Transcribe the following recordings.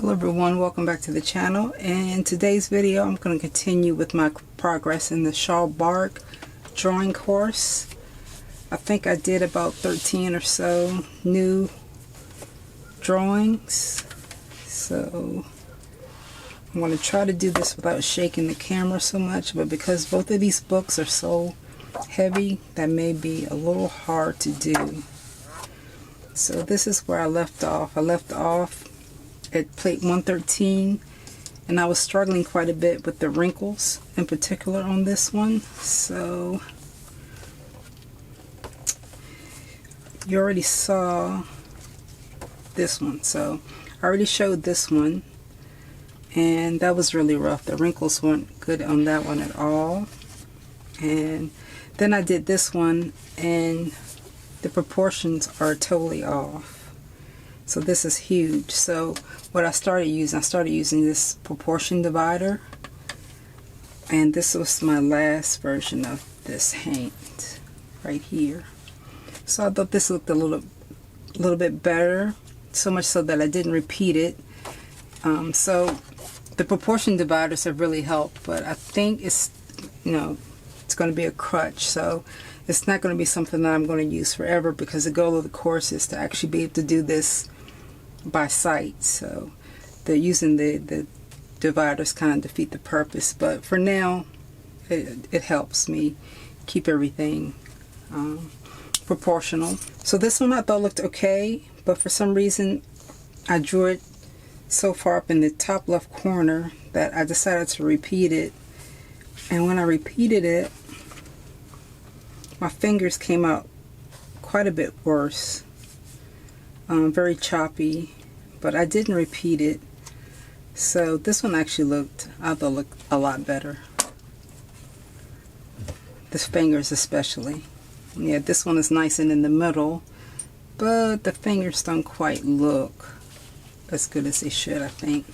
Hello everyone, welcome back to the channel. In today's video I'm going to continue with my progress in the Bargue drawing course. I think I did about 13 or so new drawings, so I'm going to try to do this without shaking the camera so much, but because both of these books are so heavy, that may be a little hard to do. So this is where I left off. I left off at plate 113, and I was struggling quite a bit with the wrinkles in particular on this one. So you already saw this one, so I already showed this one, and that was really rough. The wrinkles weren't good on that one at all. And then I did this one, and the proportions are totally off. So this is huge. So what I started using this proportion divider, and this was my last version of this hand right here. So I thought this looked a little bit better, so much so that I didn't repeat it. So the proportion dividers have really helped, but I think it's it's going to be a crutch. So it's not going to be something that I'm going to use forever, because the goal of the course is to actually be able to do this by sight. So using the dividers kind of defeat the purpose, but for now it helps me keep everything proportional. So this one I thought looked okay, but for some reason I drew it so far up in the top left corner that I decided to repeat it, and when I repeated it, my fingers came out quite a bit worse. Very choppy, but I didn't repeat it. So this one actually I thought looked a lot better. The fingers especially. Yeah, this one is nice and in the middle, but the fingers don't quite look as good as they should, I think.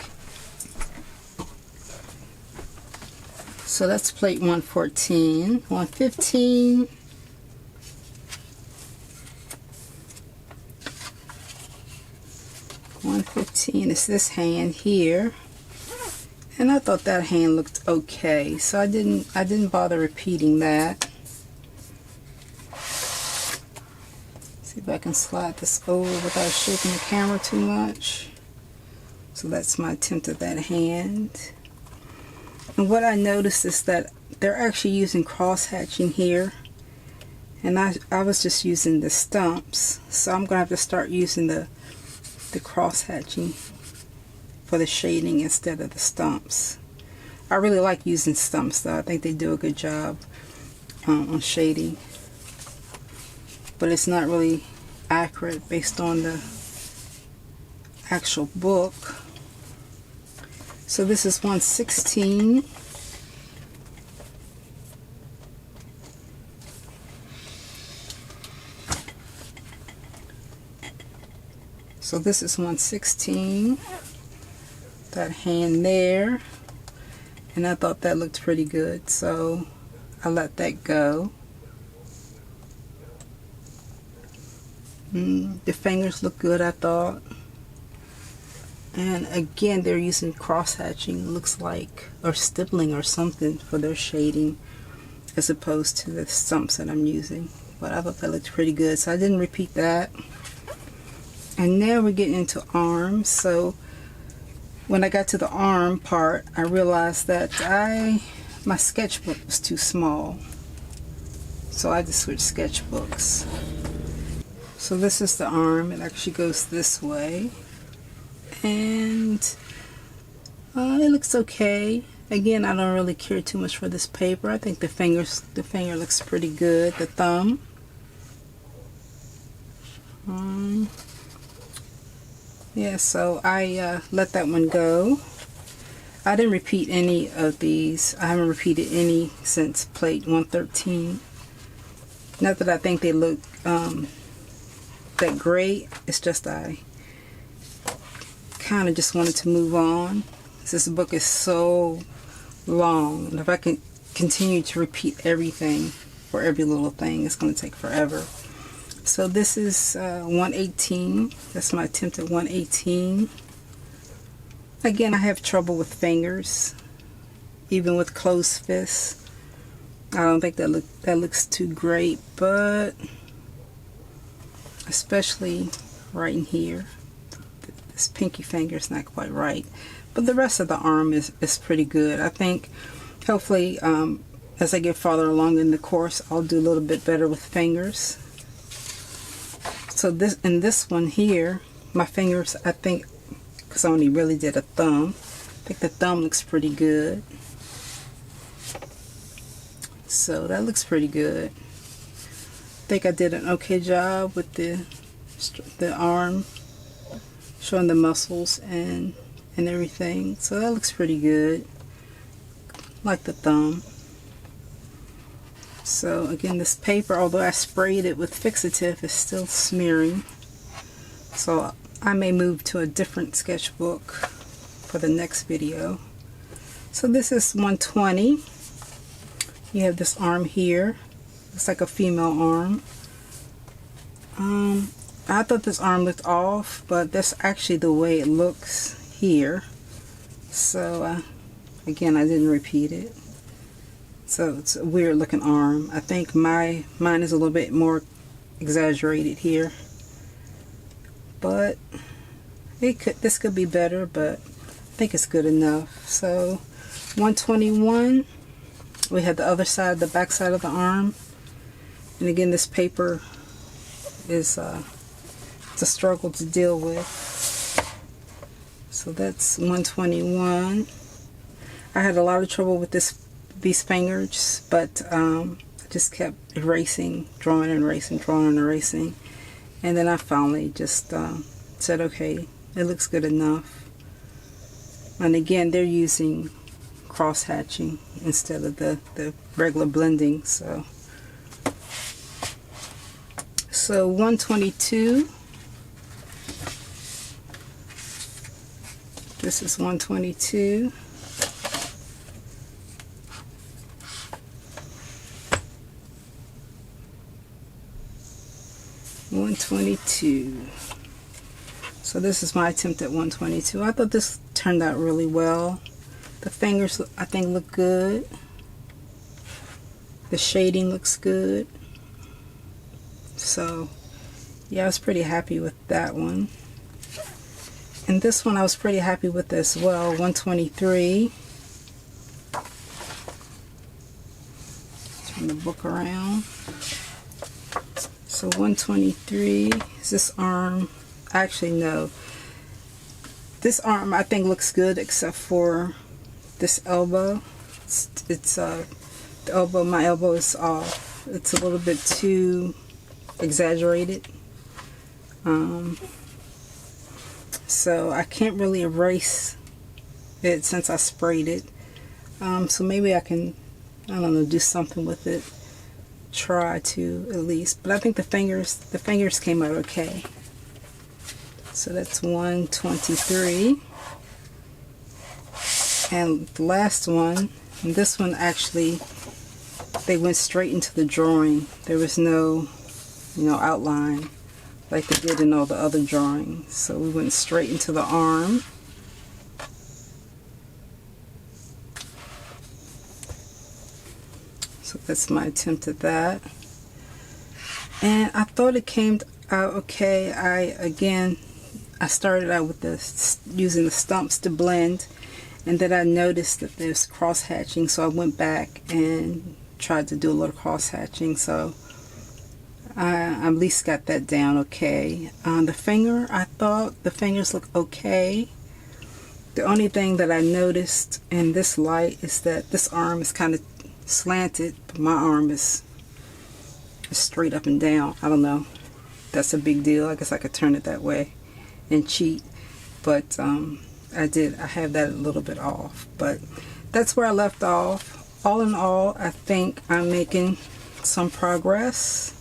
So that's plate 114. 115. Is this hand here, and I thought that hand looked okay, so I didn't bother repeating that. See if I can slide this over without shaking the camera too much. So that's my attempt at that hand. And what I noticed is that they're actually using cross hatching here, and I was just using the stumps, so I'm gonna have to start using the cross hatching for the shading instead of the stumps. I really like using stumps though. I think they do a good job on shading, but it's not really accurate based on the actual book. So this is 116. So this is 116, that hand there, and I thought that looked pretty good, so I let that go. The fingers look good, I thought. And again, they're using cross hatching, looks like, or stippling or something for their shading, as opposed to the stumps that I'm using. But I thought that looked pretty good, so I didn't repeat that. And now we're getting into arms. So when I got to the arm part, I realized that my sketchbook was too small, so I just switched sketchbooks. So this is the arm. It actually goes this way, and it looks okay. Again, I don't really care too much for this paper. I think the finger looks pretty good. The thumb. Yeah, so I let that one go. I didn't repeat any of these. I haven't repeated any since plate 113. Not that I think they look that great. It's just I kind of just wanted to move on. This book is so long, and if I can continue to repeat everything for every little thing, it's going to take forever. So this is 118. That's my attempt at 118. Again, I have trouble with fingers, even with closed fists. I don't think that looks too great, but especially right in here, this pinky finger is not quite right. But the rest of the arm is pretty good. I think hopefully as I get farther along in the course, I'll do a little bit better with fingers. So this one here, my fingers, I think, because I only really did a thumb, I think the thumb looks pretty good. So that looks pretty good. I think I did an okay job with the arm, showing the muscles and everything. So that looks pretty good, like the thumb. So again, this paper, although I sprayed it with fixative, is still smearing. So I may move to a different sketchbook for the next video. So this is 120. You have this arm here. It's like a female arm. I thought this arm looked off, but that's actually the way it looks here. So again, I didn't repeat it. So it's a weird looking arm. I think mine is a little bit more exaggerated here, but this could be better, but I think it's good enough. So 121. We have the other side, the back side of the arm, and again, this paper is it's a struggle to deal with. So that's 121. I had a lot of trouble with these fingers, but I just kept erasing, drawing and erasing, drawing and erasing, and then I finally just said, okay, it looks good enough. And again, they're using cross hatching instead of the regular blending. So 122. This is 122. So this is my attempt at 122. I thought this turned out really well. The fingers, I think, look good. The shading looks good. So yeah, I was pretty happy with that one. And this one I was pretty happy with as well. 123. Turn the book around. So 123 is this arm. Actually, no. This arm I think looks good except for this elbow. It's the elbow. My elbow is off. It's a little bit too exaggerated. So I can't really erase it since I sprayed it. So maybe I can, I don't know, do something with it. Try to at least. But I think the fingers came out okay. So that's 123. And the last one, and this one actually, they went straight into the drawing. There was no, outline like they did in all the other drawings. So we went straight into the arm. So that's my attempt at that. And I thought it came out okay. I started out with using the stumps to blend, and then I noticed that there's cross hatching, so I went back and tried to do a little cross hatching. So I at least got that down okay. The finger, I thought the fingers look okay. The only thing that I noticed in this light is that this arm is kind of slanted, but my arm is straight up and down. I don't know. That's a big deal. I guess I could turn it that way and cheat, but I have that a little bit off. But that's where I left off. All in all, I think I'm making some progress.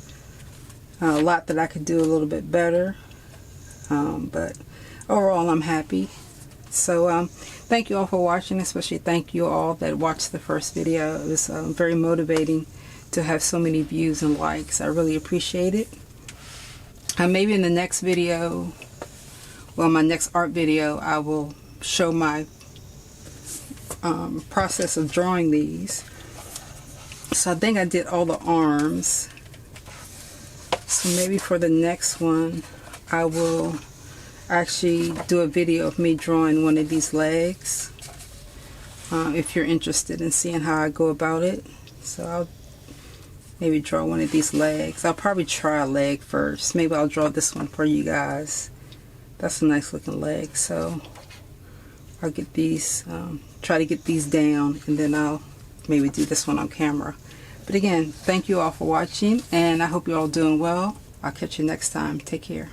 A lot that I could do a little bit better, but overall I'm happy. So thank you all for watching, especially thank you all that watched the first video. It was very motivating to have so many views and likes. I really appreciate it. Maybe in the next video, well, my next art video, I will show my process of drawing these. So I think I did all the arms. So maybe for the next one I will actually do a video of me drawing one of these legs, if you're interested in seeing how I go about it. So I'll maybe draw one of these legs. I'll probably try a leg first. Maybe I'll draw this one for you guys. That's a nice looking leg. So I'll get these, try to get these down, and then I'll maybe do this one on camera. But again, thank you all for watching, and I hope you're all doing well. I'll catch you next time. Take care.